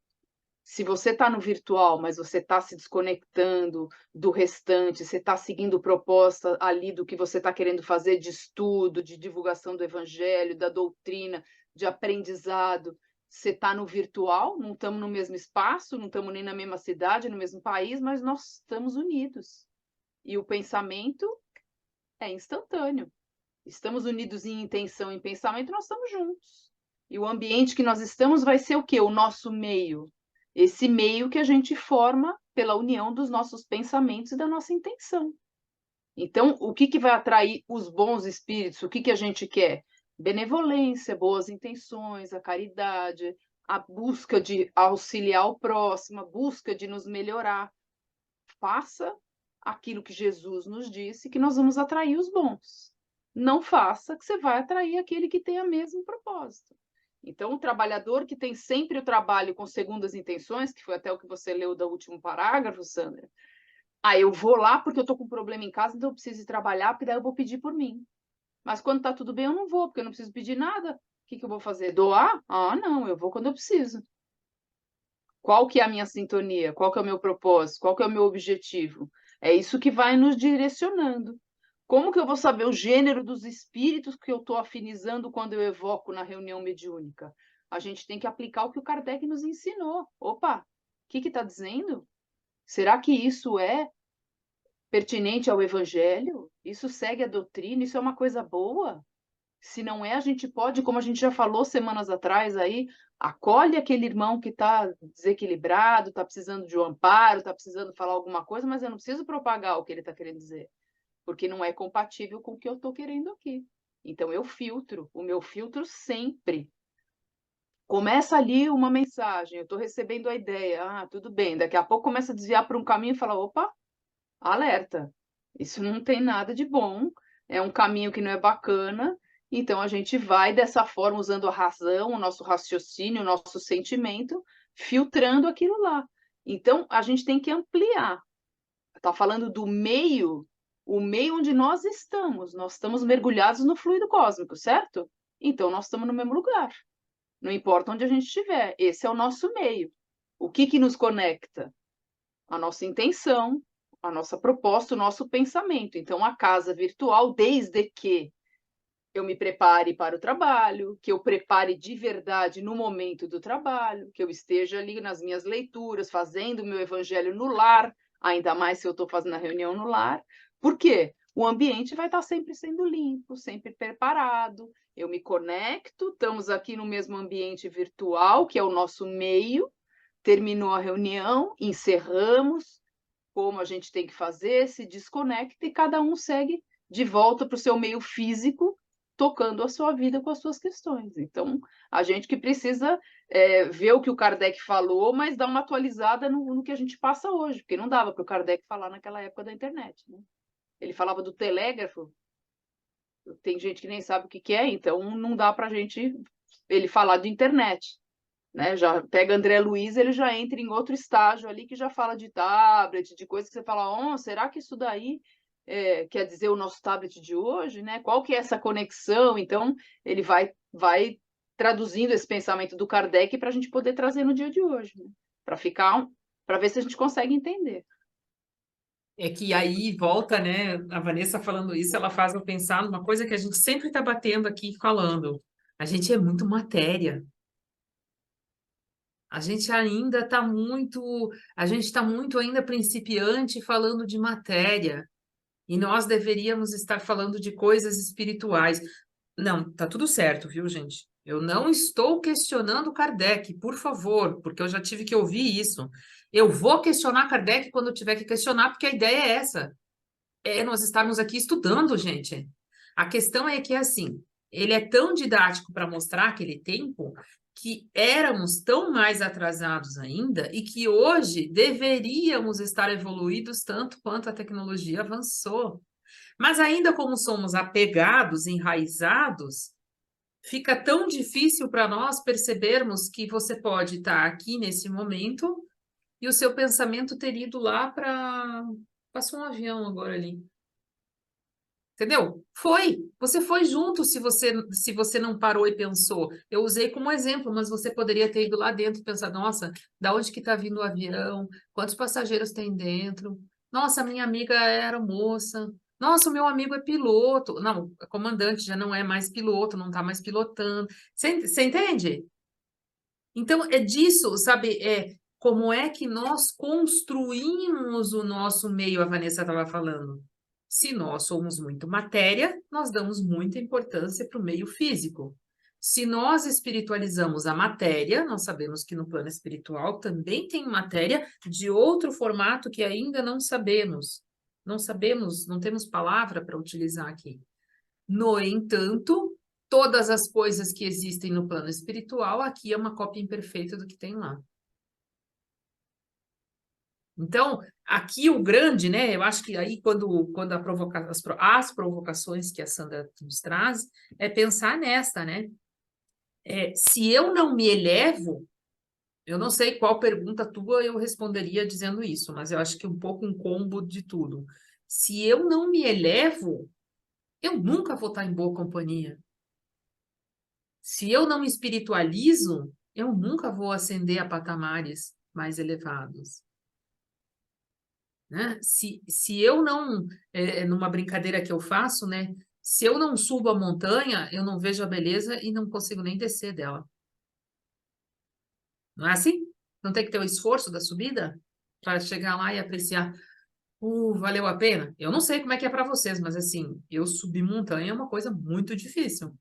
Se você está no virtual, mas você está se desconectando do restante, você está seguindo proposta ali do que você está querendo fazer de estudo, de divulgação do evangelho, da doutrina, de aprendizado, você está no virtual, não estamos no mesmo espaço, não estamos nem na mesma cidade, no mesmo país, mas nós estamos unidos. E o pensamento é instantâneo. Estamos unidos em intenção, em pensamento, nós estamos juntos. E o ambiente que nós estamos vai ser o quê? O nosso meio. Esse meio que a gente forma pela união dos nossos pensamentos e da nossa intenção. Então, o que vai atrair os bons espíritos? O que a gente quer? Benevolência, boas intenções, a caridade, a busca de auxiliar o próximo, a busca de nos melhorar. Faça aquilo que Jesus nos disse, que nós vamos atrair os bons. Não faça, que você vai atrair aquele que tem o mesmo propósito. Então, o trabalhador que tem sempre o trabalho com segundas intenções, que foi até o que você leu do último parágrafo, Sandra. Eu vou lá porque eu estou com um problema em casa, então eu preciso ir trabalhar, porque daí eu vou pedir por mim. Mas quando está tudo bem, eu não vou, porque eu não preciso pedir nada. O que eu vou fazer? Doar? Não, eu vou quando eu preciso. Qual que é a minha sintonia? Qual que é o meu propósito? Qual que é o meu objetivo? É isso que vai nos direcionando. Como que eu vou saber o gênero dos espíritos que eu estou afinizando quando eu evoco na reunião mediúnica? A gente tem que aplicar o que o Kardec nos ensinou. Opa, o que está dizendo? Será que isso é pertinente ao evangelho? Isso segue a doutrina? Isso é uma coisa boa? Se não é, a gente pode, como a gente já falou semanas atrás aí, acolhe aquele irmão que está desequilibrado, está precisando de um amparo, está precisando falar alguma coisa, mas eu não preciso propagar o que ele está querendo dizer, porque não é compatível com o que eu estou querendo aqui. Então eu filtro, o meu filtro sempre. Começa ali uma mensagem, eu estou recebendo a ideia, tudo bem, daqui a pouco começa a desviar para um caminho e fala, opa, alerta, isso não tem nada de bom, é um caminho que não é bacana, então a gente vai dessa forma, usando a razão, o nosso raciocínio, o nosso sentimento, filtrando aquilo lá. Então a gente tem que ampliar. Está falando do meio, o meio onde nós estamos mergulhados no fluido cósmico, certo? Então nós estamos no mesmo lugar. Não importa onde a gente estiver, esse é o nosso meio. O que nos conecta? A nossa intenção, a nossa proposta, o nosso pensamento. Então, a casa virtual, desde que eu me prepare para o trabalho, que eu prepare de verdade no momento do trabalho, que eu esteja ali nas minhas leituras, fazendo o meu evangelho no lar, ainda mais se eu estou fazendo a reunião no lar. Por quê? O ambiente vai estar sempre sendo limpo, sempre preparado. Eu me conecto, estamos aqui no mesmo ambiente virtual, que é o nosso meio. Terminou a reunião, encerramos, como a gente tem que fazer, se desconecta e cada um segue de volta para o seu meio físico, tocando a sua vida com as suas questões. Então, a gente que precisa ver o que o Kardec falou, mas dar uma atualizada no que a gente passa hoje, porque não dava para o Kardec falar naquela época da internet, né? Ele falava do telégrafo, tem gente que nem sabe o que é, então não dá para ele falar de internet, né? Já pega André Luiz, ele já entra em outro estágio ali que já fala de tablet, de coisas que você fala, será que isso daí quer dizer o nosso tablet de hoje, né? Qual que é essa conexão? Então, ele vai traduzindo esse pensamento do Kardec para a gente poder trazer no dia de hoje, né? Para ver se a gente consegue entender. É que aí volta, né? A Vanessa falando isso, ela faz eu pensar numa coisa que a gente sempre está batendo aqui falando. A gente é muito matéria. A gente ainda está muito ainda principiante falando de matéria. E nós deveríamos estar falando de coisas espirituais. Não, tá tudo certo, viu, gente? Eu não estou questionando Kardec, por favor, porque eu já tive que ouvir isso. Eu vou questionar Kardec quando eu tiver que questionar, porque a ideia é essa. É nós estarmos aqui estudando, gente. A questão é que, assim, ele é tão didático para mostrar aquele tempo que éramos tão mais atrasados ainda e que hoje deveríamos estar evoluídos tanto quanto a tecnologia avançou. Mas ainda como somos apegados, enraizados, fica tão difícil para nós percebermos que você pode estar aqui nesse momento e o seu pensamento ter ido lá para... Passou um avião agora ali. Entendeu? Você foi junto se você não parou e pensou. Eu usei como exemplo, mas você poderia ter ido lá dentro e pensar, nossa, da onde que está vindo o avião? Quantos passageiros tem dentro? Nossa, minha amiga era moça. Nossa, o meu amigo é piloto. Não, o comandante já não é mais piloto, não está mais pilotando. Você entende? Então, é disso, sabe? Como é que nós construímos o nosso meio, a Vanessa estava falando. Se nós somos muito matéria, nós damos muita importância para o meio físico. Se nós espiritualizamos a matéria, nós sabemos que no plano espiritual também tem matéria de outro formato que ainda não sabemos. Não sabemos, não temos palavra para utilizar aqui. No entanto, todas as coisas que existem no plano espiritual, aqui é uma cópia imperfeita do que tem lá. Então, aqui o grande, né? Eu acho que aí quando as provocações que a Sandra nos traz, é pensar nesta, né? Se eu não me elevo, eu não sei qual pergunta tua eu responderia dizendo isso, mas eu acho que um pouco um combo de tudo. Se eu não me elevo, eu nunca vou estar em boa companhia. Se eu não me espiritualizo, eu nunca vou ascender a patamares mais elevados. Né? Se eu não, numa brincadeira que eu faço, né? Se eu não subo a montanha, eu não vejo a beleza e não consigo nem descer dela. Não é assim? Não tem que ter o esforço da subida? para chegar lá e apreciar. Valeu a pena? Eu não sei como é que é para vocês, mas assim, eu subir montanha é uma coisa muito difícil.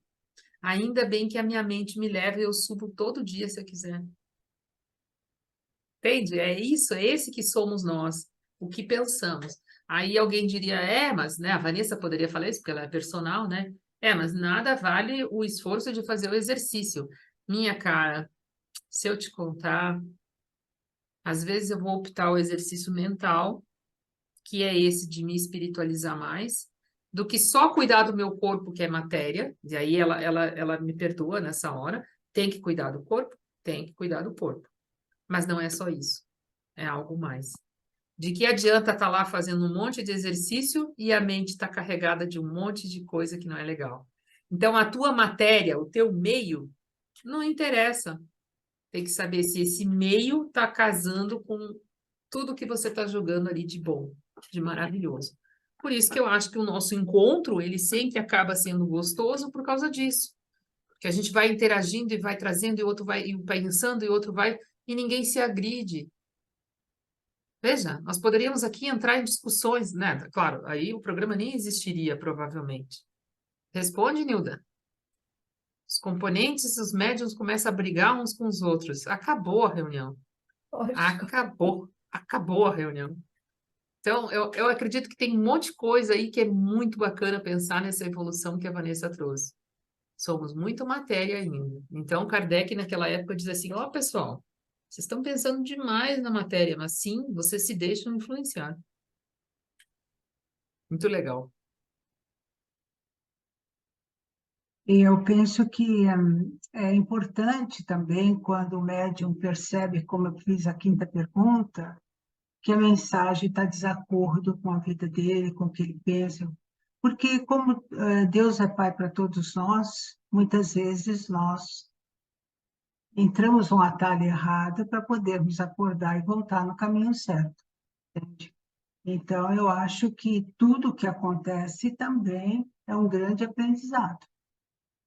Ainda bem que a minha mente me leva e eu subo todo dia se eu quiser. Entende? É isso, é esse que somos nós, o que pensamos. Aí alguém diria, mas, né, a Vanessa poderia falar isso, porque ela é personal, né? Mas nada vale o esforço de fazer o exercício. Minha cara, se eu te contar, às vezes eu vou optar o exercício mental, que é esse de me espiritualizar mais, do que só cuidar do meu corpo, que é matéria, e aí ela me perdoa nessa hora, tem que cuidar do corpo, tem que cuidar do corpo. Mas não é só isso, é algo mais. De que adianta estar lá fazendo um monte de exercício e a mente está carregada de um monte de coisa que não é legal. Então, a tua matéria, o teu meio, não interessa. Tem que saber se esse meio está casando com tudo que você está jogando ali de bom, de maravilhoso. Por isso que eu acho que o nosso encontro, ele sempre acaba sendo gostoso por causa disso. Que a gente vai interagindo e vai trazendo, e o outro vai pensando, e o outro vai, e ninguém se agride. Veja, nós poderíamos aqui entrar em discussões, né? Claro, aí o programa nem existiria, provavelmente. Responde, Nilda. Os componentes, os médiuns começam a brigar uns com os outros. Acabou a reunião. Ótimo. Acabou a reunião. Então, eu acredito que tem um monte de coisa aí que é muito bacana pensar nessa evolução que a Vanessa trouxe. Somos muito matéria ainda. Então, Kardec, naquela época, diz assim: ó, pessoal, vocês estão pensando demais na matéria, mas sim, vocês se deixam influenciar. Muito legal. E eu penso que é importante também, quando o médium percebe, como eu fiz a quinta pergunta, que a mensagem está de desacordo com a vida dele, com o que ele pensa. Porque, como Deus é Pai para todos nós, muitas vezes nós entramos num atalho errado para podermos acordar e voltar no caminho certo. Entende? Então, eu acho que tudo o que acontece também é um grande aprendizado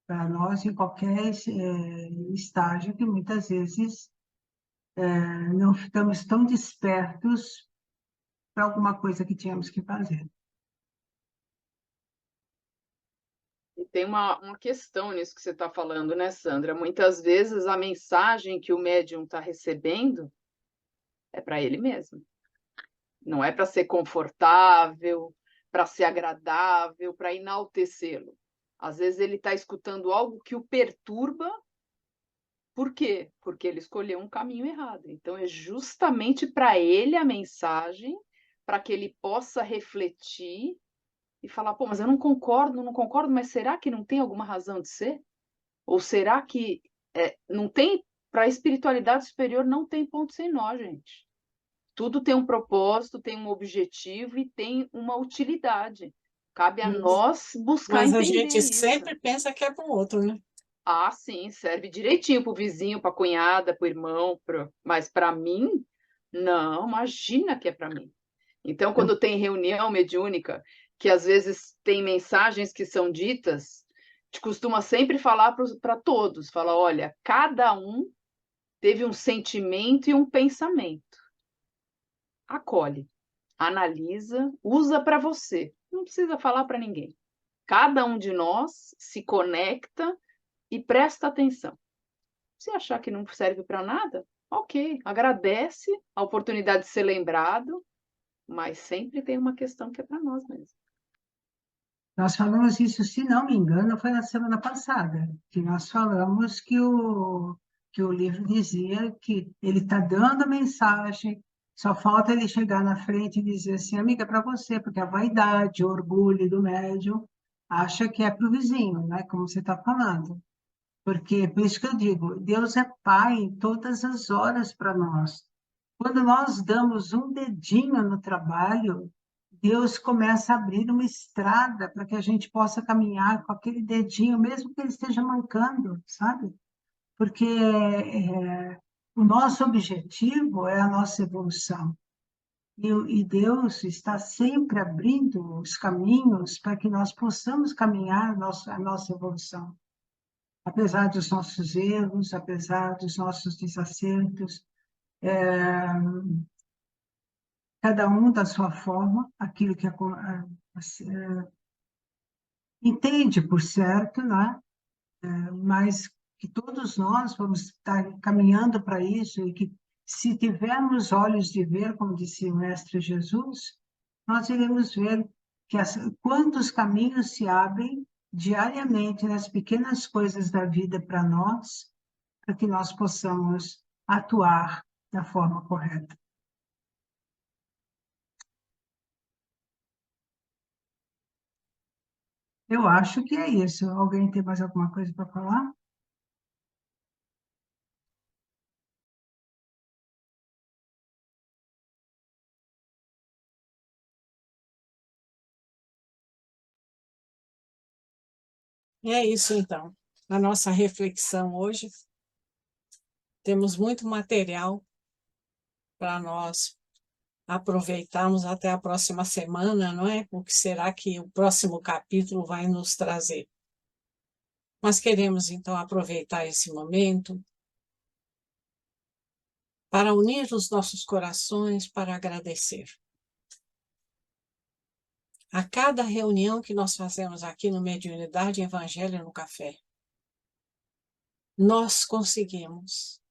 para nós em qualquer estágio, que muitas vezes não ficamos tão despertos para alguma coisa que tínhamos que fazer. E tem uma questão nisso que você está falando, né, Sandra? Muitas vezes a mensagem que o médium está recebendo é para ele mesmo. Não é para ser confortável, para ser agradável, para enaltecê-lo. Às vezes ele está escutando algo que o perturba. Por quê? Porque ele escolheu um caminho errado. Então, é justamente para ele a mensagem, para que ele possa refletir e falar: pô, mas eu não concordo, mas será que não tem alguma razão de ser? Ou será que não tem? Para a espiritualidade superior não tem ponto sem nó, gente. Tudo tem um propósito, tem um objetivo e tem uma utilidade. Cabe a nós buscar Mas a entender gente isso. sempre pensa que é para o outro, né? Ah, sim, serve direitinho para o vizinho, para a cunhada, para o irmão, mas para mim, não, imagina que é para mim. Então, quando tem reunião mediúnica, que às vezes tem mensagens que são ditas, te costuma sempre falar para todos, fala, olha, cada um teve um sentimento e um pensamento. Acolhe, analisa, usa para você. Não precisa falar para ninguém. Cada um de nós se conecta e presta atenção. Se achar que não serve para nada, ok, agradece a oportunidade de ser lembrado, mas sempre tem uma questão que é para nós mesmos. Nós falamos isso, se não me engano, foi na semana passada, que nós falamos que o livro dizia que ele está dando a mensagem, só falta ele chegar na frente e dizer assim, amiga, é para você, porque a vaidade, o orgulho do médium acha que é para o vizinho, né? Como você está falando. Porque, por isso que eu digo, Deus é Pai em todas as horas para nós. Quando nós damos um dedinho no trabalho, Deus começa a abrir uma estrada para que a gente possa caminhar com aquele dedinho, mesmo que ele esteja mancando, sabe? Porque o nosso objetivo é a nossa evolução. E Deus está sempre abrindo os caminhos para que nós possamos caminhar a nossa evolução. Apesar dos nossos erros, apesar dos nossos desacertos, cada um da sua forma, aquilo que entende por certo, né? Mas que todos nós vamos estar caminhando para isso e que, se tivermos olhos de ver, como disse o Mestre Jesus, nós iremos ver que quantos caminhos se abrem diariamente nas pequenas coisas da vida para nós, para que nós possamos atuar da forma correta. Eu acho que é isso. Alguém tem mais alguma coisa para falar? E é isso, então. A nossa reflexão hoje. Temos muito material para nós aproveitarmos até a próxima semana, não é? O que será que o próximo capítulo vai nos trazer? Nós queremos, então, aproveitar esse momento para unir os nossos corações, para agradecer. A cada reunião que nós fazemos aqui no Mediunidade Evangelho no Café, nós conseguimos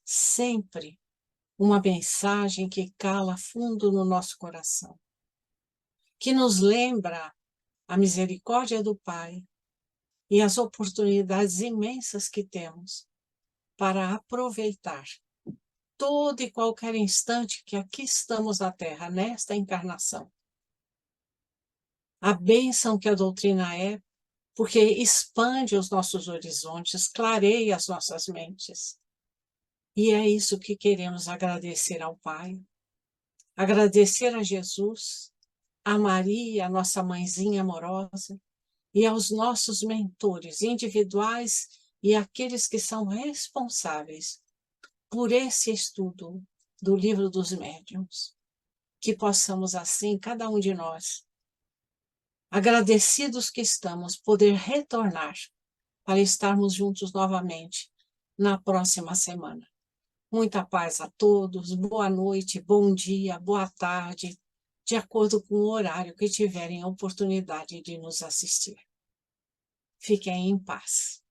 sempre uma mensagem que cala fundo no nosso coração, que nos lembra a misericórdia do Pai e as oportunidades imensas que temos para aproveitar todo e qualquer instante que aqui estamos na Terra, nesta encarnação. A bênção que a doutrina é, porque expande os nossos horizontes, clareia as nossas mentes. E é isso que queremos agradecer ao Pai, agradecer a Jesus, a Maria, nossa mãezinha amorosa, e aos nossos mentores individuais e aqueles que são responsáveis por esse estudo do Livro dos Médiuns. Que possamos assim, cada um de nós, agradecidos que estamos, poder retornar para estarmos juntos novamente na próxima semana. Muita paz a todos, boa noite, bom dia, boa tarde, de acordo com o horário que tiverem a oportunidade de nos assistir. Fiquem em paz.